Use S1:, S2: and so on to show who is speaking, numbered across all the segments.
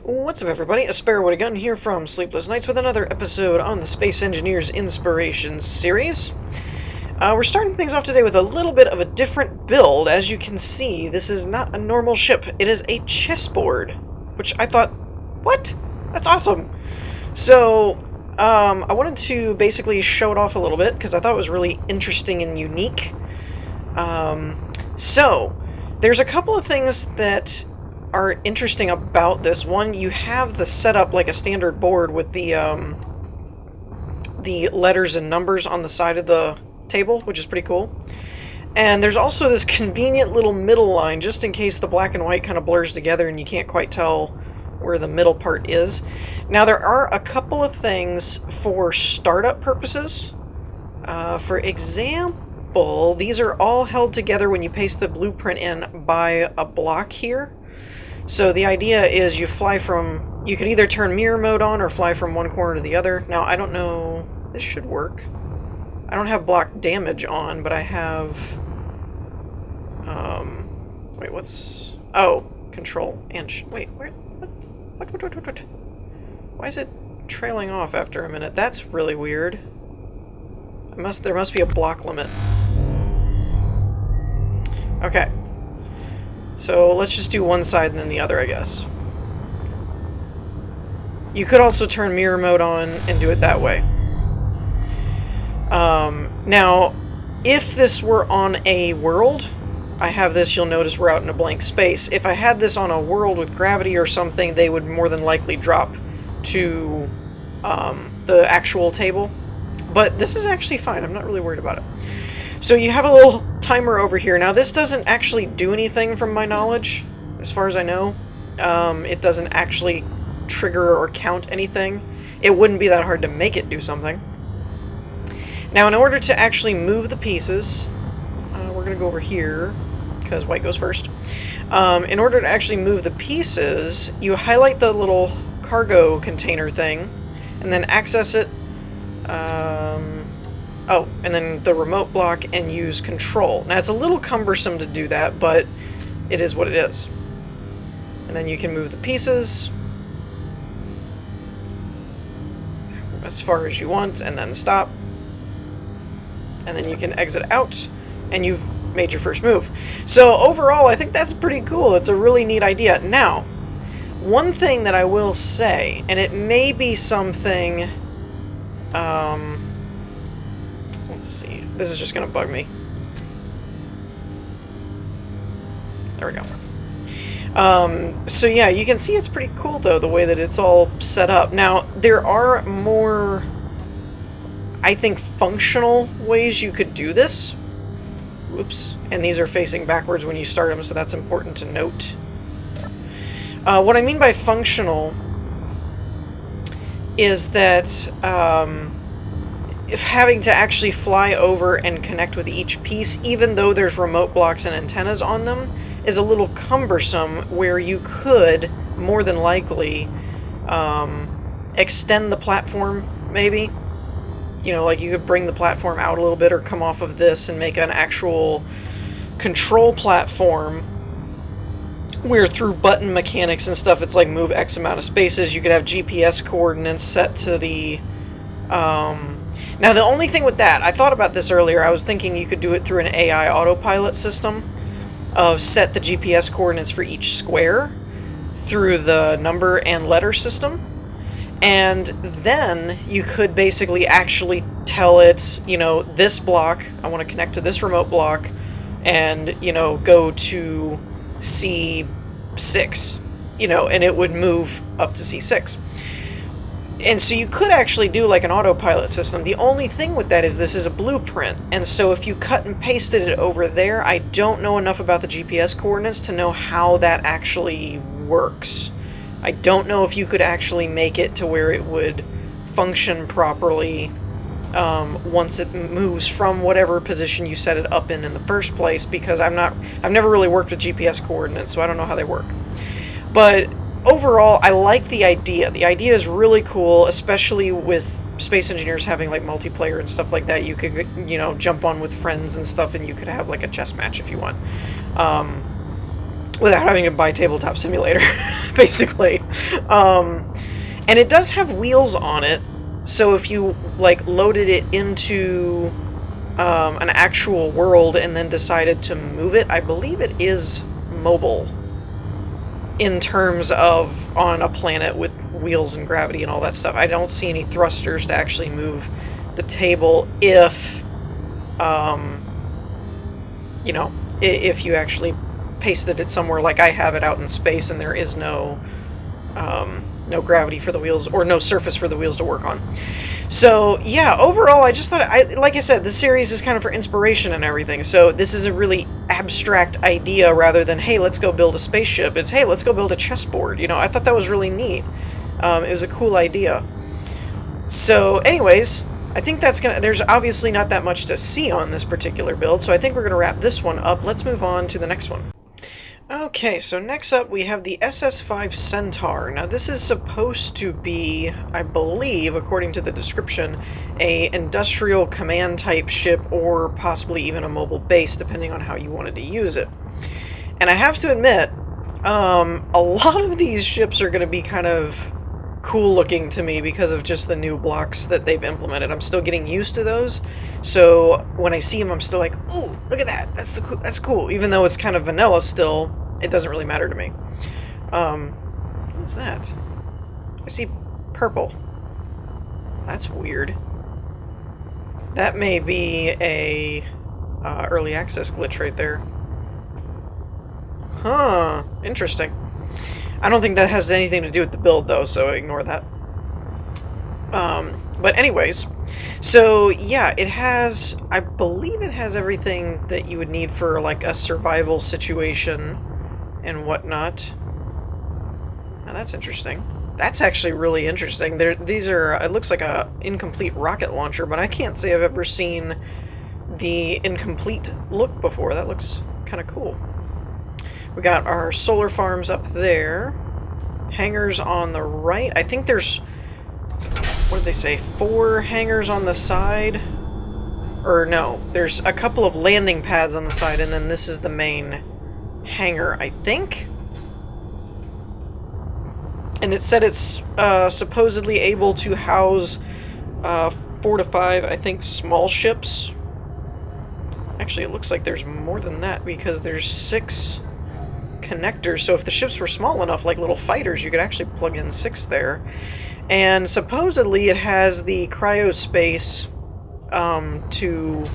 S1: What's up, everybody? A Sparrow with a Gun here from Sleepless Nights with another episode on the Space Engineers Inspiration series. We're starting things off today with a little bit of a different build. As you can see, this is not a normal ship. It is a chessboard, which I thought, what? That's awesome! So, I wanted to basically show it off a little bit, because I thought it was really interesting and unique. So, there's a couple of things that are interesting about this. One, you have the setup like a standard board with the letters and numbers on the side of the table, which is pretty cool. And there's also this convenient little middle line, just in case the black and white kind of blurs together and you can't quite tell where the middle part is. Now, there are a couple of things for startup purposes. For example, these are all held together when you paste the blueprint in by a block here. So the idea is you could either turn mirror mode on or fly from one corner to the other. Now, I don't know, this should work. I don't have block damage on, but I have, wait, control and, wait, what? Why is it trailing off after a minute? That's really weird. There must be a block limit. Okay. So let's just do one side and then the other, I guess. You could also turn mirror mode on and do it that way. Now, if this were on a world, I have this, you'll notice we're out in a blank space. If I had this on a world with gravity or something, they would more than likely drop to the actual table. But this is actually fine, I'm not really worried about it. So you have a little timer over here. Now, this doesn't actually do anything from my knowledge, as far as I know. It doesn't actually trigger or count anything. It wouldn't be that hard to make it do something. Now, in order to actually move the pieces, we're going to go over here, because white goes first. In order to actually move the pieces, you highlight the little cargo container thing, and then access it. Oh, and then the remote block and use control. Now, it's a little cumbersome to do that, but it is what it is. And then you can move the pieces as far as you want, and then stop. And then you can exit out, and you've made your first move. So overall, I think that's pretty cool. It's a really neat idea. Now, one thing that I will say, and it may be something... let's see. This is just going to bug me. There we go. So yeah, you can see it's pretty cool, though, the way that it's all set up. Now, there are more, I think, functional ways you could do this. Whoops. And these are facing backwards when you start them, so that's important to note. What I mean by functional is that if having to actually fly over and connect with each piece, even though there's remote blocks and antennas on them, is a little cumbersome, where you could, more than likely, extend the platform, maybe. You know, like you could bring the platform out a little bit or come off of this and make an actual control platform where through button mechanics and stuff, it's like move X amount of spaces. You could have GPS coordinates set to the... Now, the only thing with that, I thought about this earlier, I was thinking you could do it through an AI autopilot system of set the GPS coordinates for each square through the number and letter system. And then you could basically actually tell it, you know, this block, I want to connect to this remote block, and, you know, go to C6, you know, and it would move up to C6. And so you could actually do like an autopilot system. The only thing with that is this is a blueprint, and so if you cut and pasted it over there, I don't know enough about the GPS coordinates to know how that actually works. I don't know if you could actually make it to where it would function properly once it moves from whatever position you set it up in the first place, because I've never really worked with GPS coordinates, so I don't know how they work. But overall, I like the idea. The idea is really cool, especially with Space Engineers having like multiplayer and stuff like that. You could, you know, jump on with friends and stuff, and you could have like a chess match if you want. without having to buy Tabletop Simulator, basically. And it does have wheels on it, so if you like loaded it into an actual world and then decided to move it, I believe it is mobile in terms of on a planet with wheels and gravity and all that stuff. I don't see any thrusters to actually move the table if, you know, if you actually pasted it somewhere like I have it out in space and there is no no gravity for the wheels, or no surface for the wheels to work on. So yeah, overall I just thought, like I said, this series is kind of for inspiration and everything, so this is a really abstract idea rather than, hey, let's go build a spaceship. It's, hey, let's go build a chessboard. You know, I thought that was really neat. It was a cool idea. So anyways, I think that's gonna, there's obviously not that much to see on this particular build, so I think we're gonna wrap this one up. Let's move on to the next one. Okay, so next up we have the Ss5 Centaur. Now this is supposed to be, I believe, according to the description, a industrial command type ship, or possibly even a mobile base, depending on how you wanted to use it. And I have to admit, a lot of these ships are going to be kind of cool looking to me because of just the new blocks that they've implemented. I'm still getting used to those, so when I see them I'm still like, ooh, look at that, that's cool. Even though it's kind of vanilla still, it doesn't really matter to me. What's that? I see purple. That's weird. That may be a early access glitch right there. Huh, interesting. I don't think that has anything to do with the build, though, so ignore that. But anyways, so yeah, it has, I believe it has everything that you would need for, like, a survival situation and whatnot. Now that's interesting. That's actually really interesting. These are, it looks like a incomplete rocket launcher, but I can't say I've ever seen the incomplete look before. That looks kind of cool. We got our solar farms up there. Hangars on the right. I think there's, what did they say, 4 hangars on the side? Or no, there's a couple of landing pads on the side, and then this is the main hangar, I think? And it said it's supposedly able to house 4 to 5, I think, small ships. Actually, it looks like there's more than that, because there's 6 connectors, so if the ships were small enough, like little fighters, you could actually plug in 6 there. And supposedly it has the cryo space to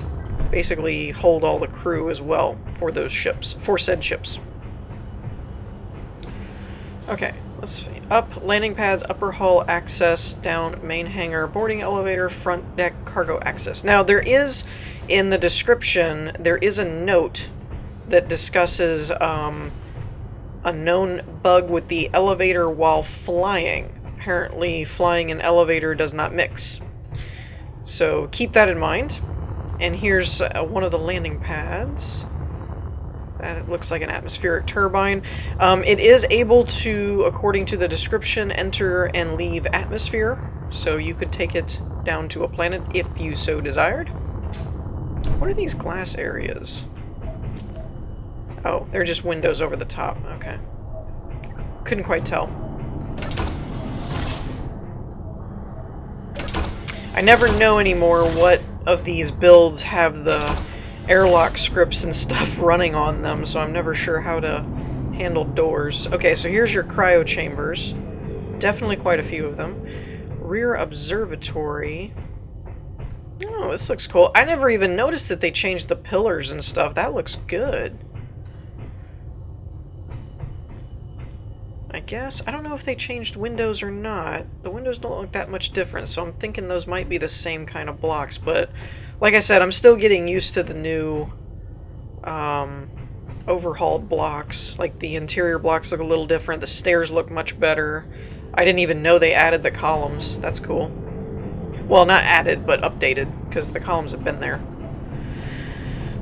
S1: basically hold all the crew as well for those ships, for said ships. Okay, let's see. Up, landing pads, upper hull access, down, main hangar, boarding elevator, front deck, cargo access. Now there is, in the description, there is a note that discusses a known bug with the elevator while flying. Apparently, flying and elevator does not mix. So keep that in mind. And here's one of the landing pads. That looks like an atmospheric turbine. It is able to, according to the description, enter and leave atmosphere. So you could take it down to a planet if you so desired. What are these glass areas? Oh, they're just windows over the top. Okay. Couldn't quite tell. I never know anymore what of these builds have the airlock scripts and stuff running on them, so I'm never sure how to handle doors. Okay, so here's your cryo chambers. Definitely quite a few of them. Rear observatory. Oh, this looks cool. I never even noticed that they changed the pillars and stuff. That looks good. I guess. I don't know if they changed windows or not. The windows don't look that much different, so I'm thinking those might be the same kind of blocks, but like I said, I'm still getting used to the new overhauled blocks. Like, the interior blocks look a little different, the stairs look much better. I didn't even know they added the columns. That's cool. Well, not added, but updated, because the columns have been there.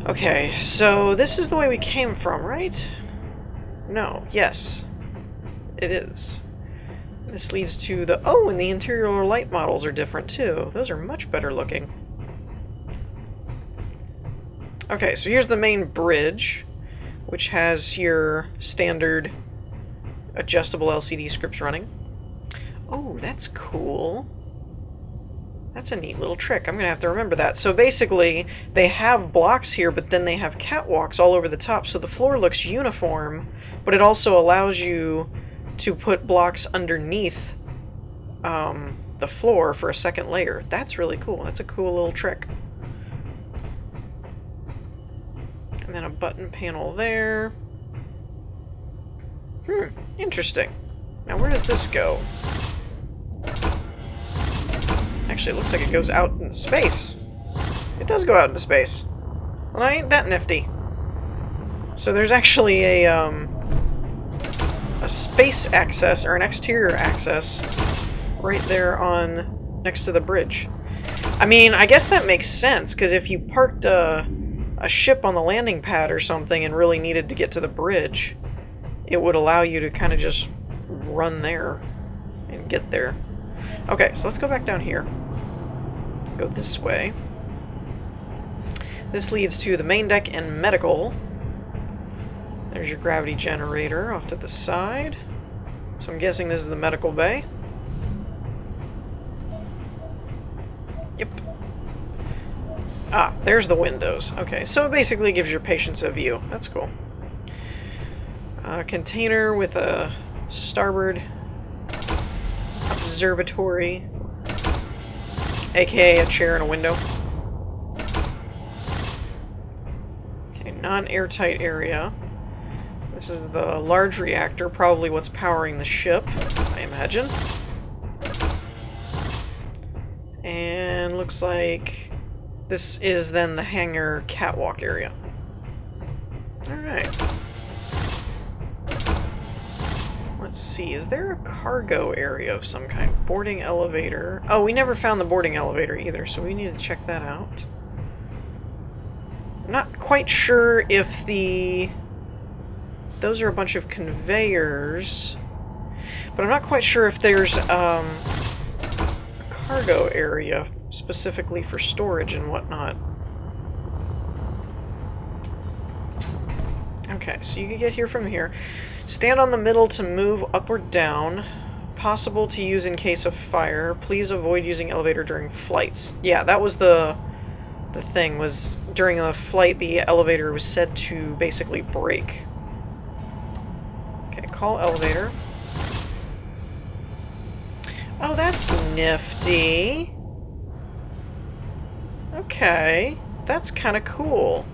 S1: Okay, so this is the way we came from, right? No, yes. It is. This leads to the... Oh, and the interior light models are different, too. Those are much better looking. Okay, so here's the main bridge, which has your standard adjustable LCD scripts running. Oh, that's cool. That's a neat little trick. I'm going to have to remember that. So basically, they have blocks here, but then they have catwalks all over the top, so the floor looks uniform, but it also allows you to put blocks underneath the floor for a second layer. That's really cool. That's a cool little trick. And then a button panel there. Interesting. Now where does this go? Actually, it looks like it goes out into space. It does go out into space. Well, ain't that nifty. So there's actually a space access, or an exterior access, right there on next to the bridge. I mean, I guess that makes sense, because if you parked a ship on the landing pad or something and really needed to get to the bridge, it would allow you to kind of just run there and get there. Okay, so let's go back down here. Go this way. This leads to the main deck and medical. There's your gravity generator off to the side. So I'm guessing this is the medical bay. Yep. Ah, there's the windows. Okay, so it basically gives your patients a view. That's cool. Container with a starboard observatory, aka a chair and a window. Okay, non-airtight area. This is the large reactor, probably what's powering the ship, I imagine. And looks like this is then the hangar catwalk area. Alright. Let's see, is there a cargo area of some kind? Boarding elevator. Oh, we never found the boarding elevator either, so we need to check that out. I'm not quite sure if the... Those are a bunch of conveyors, but I'm not quite sure if there's a cargo area specifically for storage and whatnot. Okay, so you can get here from here. Stand on the middle to move up or down. Possible to use in case of fire. Please avoid using elevator during flights. Yeah, that was the thing, was during a flight the elevator was said to basically break. Okay, call elevator. Oh, that's nifty. Okay, that's kind of cool.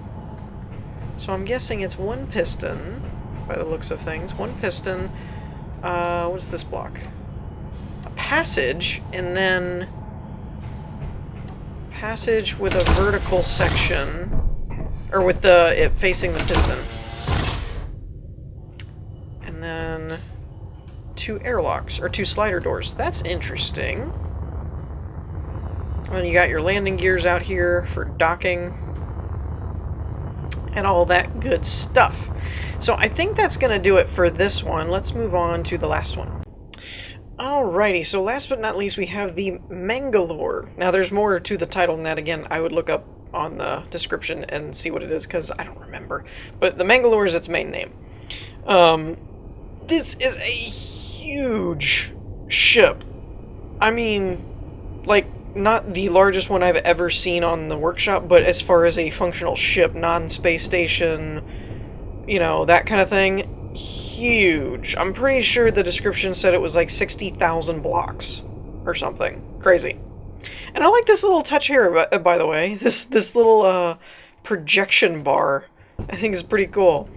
S1: So I'm guessing it's one piston, by the looks of things. One piston. What's this block? A passage, and then passage with a vertical section, or with it facing the piston. And then two airlocks, or two slider doors. That's interesting. And then you got your landing gears out here for docking and all that good stuff. So I think that's going to do it for this one. Let's move on to the last one. Alrighty, so last but not least we have the Mangalore. Now there's more to the title than that. Again, I would look up on the description and see what it is, because I don't remember. But the Mangalore is its main name. This is a huge ship. I mean, like, not the largest one I've ever seen on the workshop, but as far as a functional ship, non-space station, you know, that kind of thing, huge. I'm pretty sure the description said it was like 60,000 blocks or something. Crazy. And I like this little touch here, by the way. This little projection bar, I think, is pretty cool.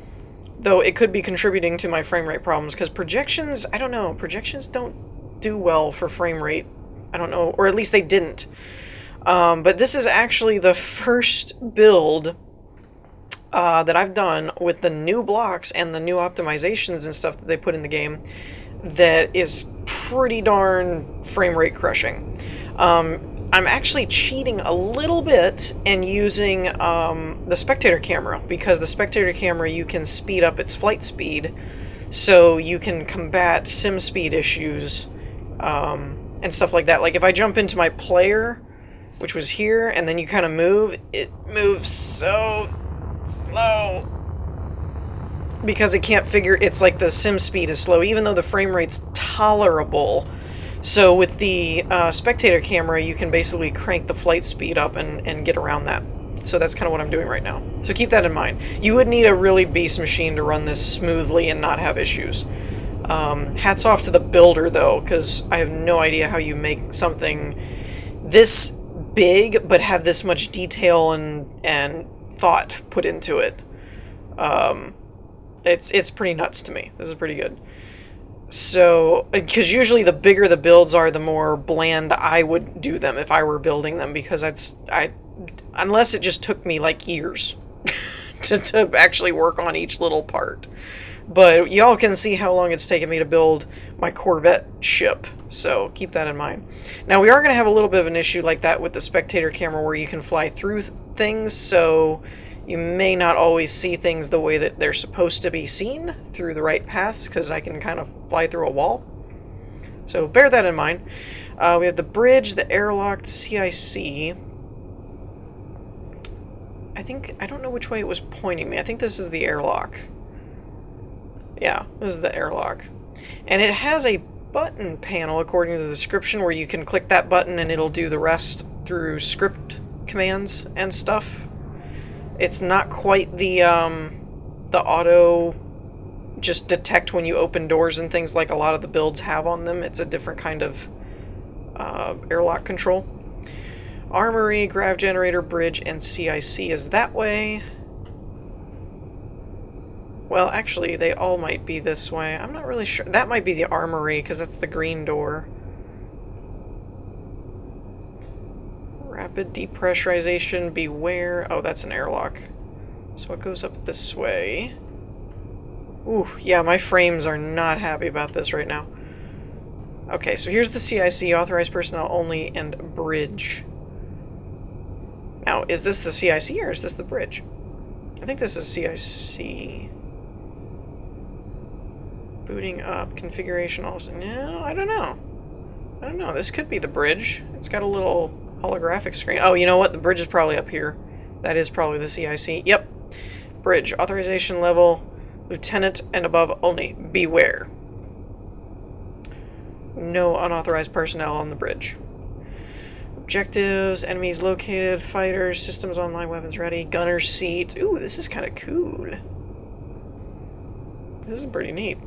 S1: Though it could be contributing to my frame rate problems, because projections, I don't know, projections don't do well for frame rate. I don't know, or at least they didn't. But this is actually the first build that I've done with the new blocks and the new optimizations and stuff that they put in the game that is pretty darn frame rate crushing. I'm actually cheating a little bit and using the spectator camera, because the spectator camera, you can speed up its flight speed so you can combat sim speed issues and stuff like that. Like if I jump into my player, which was here, and then you kind of move, it moves so slow. because it can't figure, it's like the sim speed is slow, even though the frame rate's tolerable. So with the spectator camera, you can basically crank the flight speed up and get around that. So that's kind of what I'm doing right now. So keep that in mind. You would need a really beast machine to run this smoothly and not have issues. Hats off to the builder, though, because I have no idea how you make something this big but have this much detail and thought put into it. It's pretty nuts to me. This is pretty good. So, because usually the bigger the builds are, the more bland I would do them if I were building them, because unless it just took me like years to actually work on each little part. But y'all can see how long it's taken me to build my Corvette ship, so keep that in mind. Now, we are going to have a little bit of an issue like that with the spectator camera where you can fly through things, so you may not always see things the way that they're supposed to be seen through the right paths, because I can kind of fly through a wall. So bear that in mind. We have the bridge, the airlock, the CIC. I don't know which way it was pointing me. I think this is the airlock. Yeah, this is the airlock. And it has a button panel, according to the description, where you can click that button and it'll do the rest through script commands and stuff. It's not quite the auto just detect when you open doors and things like a lot of the builds have on them. It's a different kind of airlock control. Armory, grav generator, bridge, and CIC is that way. Well, actually, they all might be this way. I'm not really sure. That might be the armory, because that's the green door. Rapid depressurization, beware. Oh, that's an airlock. So it goes up this way. Ooh, yeah, my frames are not happy about this right now. Okay, so here's the CIC, authorized personnel only, and bridge. Now, is this the CIC or is this the bridge? I think this is CIC. Booting up, configuration also. No, I don't know. I don't know. This could be the bridge. It's got a little holographic screen. Oh, you know what? The bridge is probably up here. That is probably the CIC. Yep. Bridge. Authorization level. Lieutenant and above only. Beware. No unauthorized personnel on the bridge. Objectives. Enemies located. Fighters. Systems online. Weapons ready. Gunner seat. Ooh, this is kind of cool. This is pretty neat.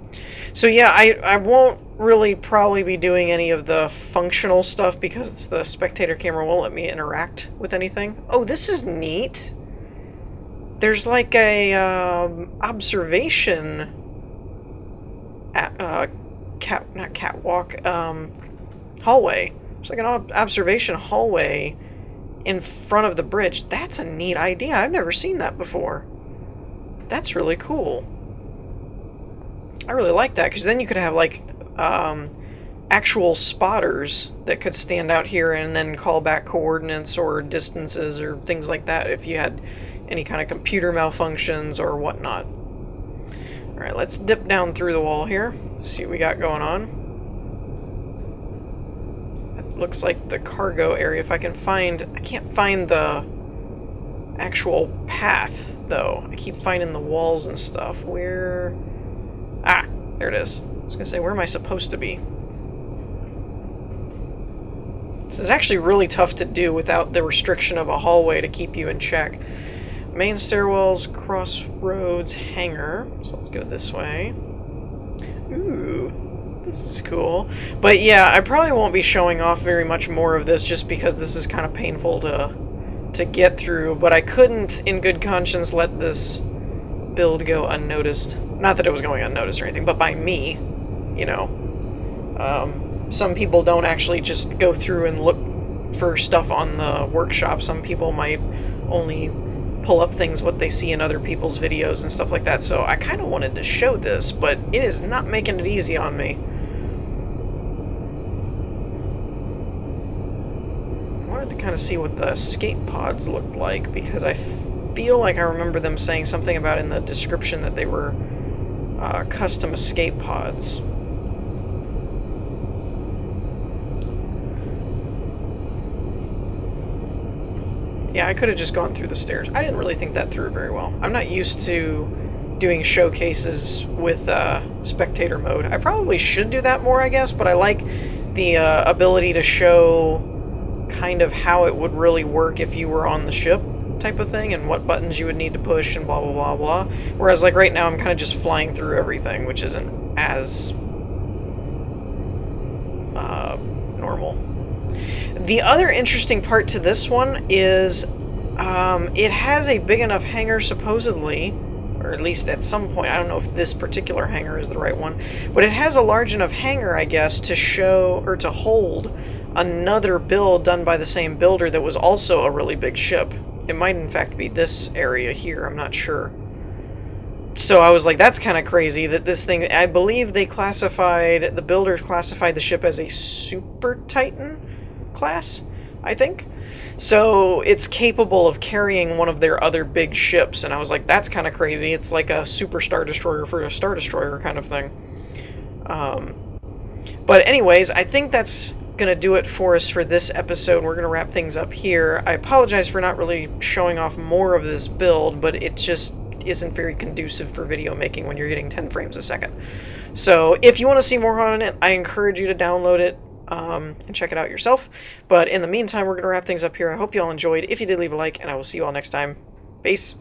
S1: So yeah, I won't really probably be doing any of the functional stuff because the spectator camera won't let me interact with anything. Oh, this is neat. There's like a observation hallway. There's like an observation hallway in front of the bridge. That's a neat idea. I've never seen that before. That's really cool. I really like that, because then you could have like actual spotters that could stand out here and then call back coordinates or distances or things like that if you had any kind of computer malfunctions or whatnot. Alright, let's dip down through the wall here, see what we got going on. It looks like the cargo area. If I can find... I can't find the actual path, though. I keep finding the walls and stuff. Where... Ah, there it is. I was gonna say, where am I supposed to be? This is actually really tough to do without the restriction of a hallway to keep you in check. Main stairwells, crossroads, hangar. So let's go this way. Ooh, this is cool. But yeah, I probably won't be showing off very much more of this just because this is kind of painful to get through. But I couldn't, in good conscience, let this build go unnoticed. Not that it was going unnoticed or anything, but by me, you know. Some people don't actually just go through and look for stuff on the workshop. Some people might only pull up things what they see in other people's videos and stuff like that. So I kind of wanted to show this, but it is not making it easy on me. I wanted to kind of see what the escape pods looked like, because I feel like I remember them saying something about in the description that they were custom escape pods. Yeah, I could have just gone through the stairs. I didn't really think that through very well. I'm not used to doing showcases with spectator mode. I probably should do that more, I guess, but I like the ability to show kind of how it would really work if you were on the ship type of thing, and what buttons you would need to push and blah blah blah blah. Whereas like right now I'm kind of just flying through everything, which isn't as normal. The other interesting part to this one is it has a big enough hangar supposedly, or at least at some point, I don't know if this particular hangar is the right one, but it has a large enough hangar, I guess, to show, or to hold another build done by the same builder that was also a really big ship. It might in fact be this area here, I'm not sure. So I was like, that's kind of crazy that this thing, I believe they classified, the builder classified the ship as a Super Titan class, I think. So it's capable of carrying one of their other big ships, and I was like, that's kind of crazy. It's like a Super Star Destroyer for a Star Destroyer kind of thing. But anyways, I think that's going to do it for us for this episode. We're going to wrap things up here. I apologize for not really showing off more of this build, but it just isn't very conducive for video making when you're getting 10 frames a second. So if you want to see more on it, I encourage you to download it and check it out yourself. But in the meantime, we're going to wrap things up here. I hope you all enjoyed. If you did, leave a like, and I will see you all next time. Peace.